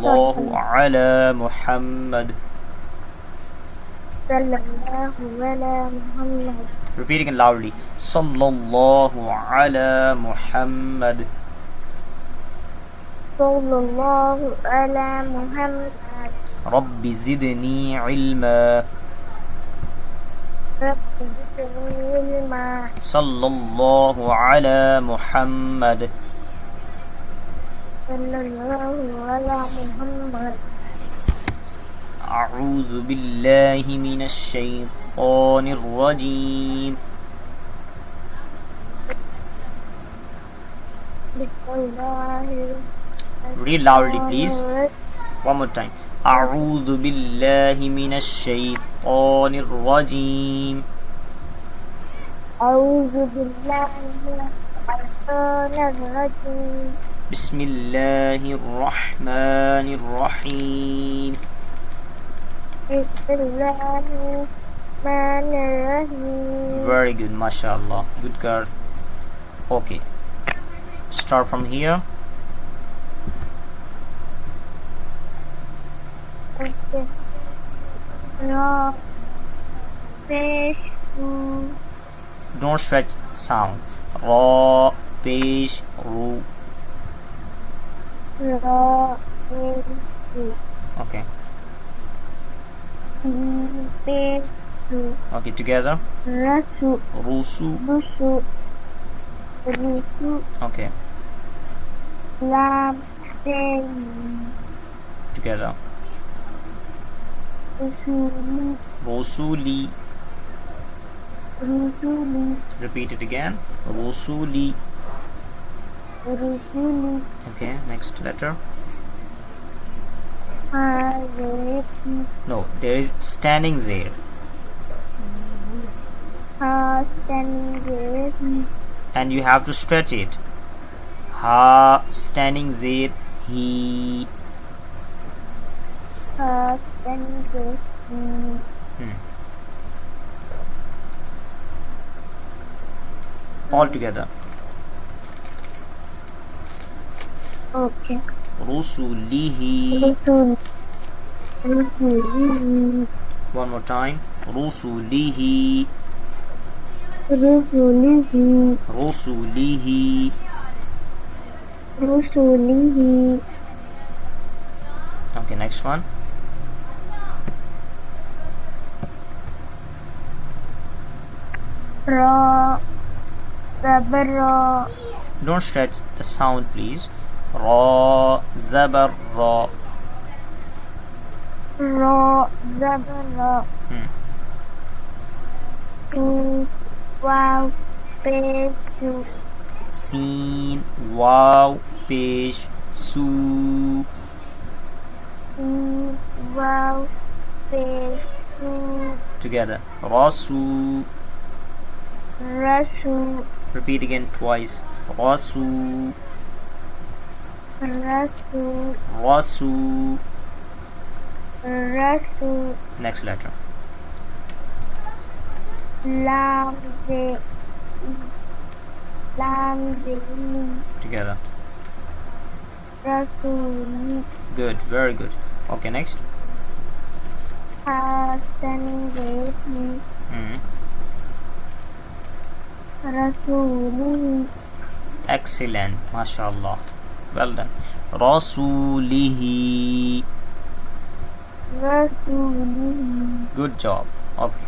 Sallallahu ala Muhammad. Sallallahu ala Muhammad. Repeat again loudly. Sallallahu ala Muhammad. Sallallahu ala Muhammad. Rabbi zidni ilma. Rabbi zidni ilma. Sallallahu ala Muhammad. Sallallahu ala Muhammad. أعوذ بالله من الشيطان الرجيم. Read loudly please. One more time. أعوذ بالله من الشيطان الرجيم. أعوذ بالله من الشيطان الرجيم. بسم الله الرحمن الرحيم. بسم الله الرحمن الرحيم. Very good, mashallah. Good girl. Okay. Start from here. Okay. Ra, pesh, Don't stretch sound. Ra, pesh, ru. ra, pesh, Okay. pesh, Okay, together. rasu, Rusu. rusu, rusu, Okay, lam, ten, together. rusuli, Rusuli. rusuli, Repeat it again. Rusuli. rusuli, Okay, next letter. hareti, No, there is standing there. hastangereti, And you have to stretch it. Ha, standing there. He. hastangereti. All together. Okay. Rusulihi. Rusul, rusulihi, One more time. Rusulihi. rusulihi, Rusulihi. rusulihi, Okay, next one. ra, zabra, Don't stretch the sound, please. Ra, zabar, ra. ra, zabra, wow, peju, Sin, wow, pesh, su. wow, peju, Together. Rasu. rasu, Repeat again twice. Rasu. rasu, Rasu. rasu, Next letter. lam, de, lam, de, Together. rasuli, Good. Very good. Okay, next. hastangereti, rasuli, Excellent. MashaAllah. Well done. Rasulihi. rasulihi. Good job. Okay.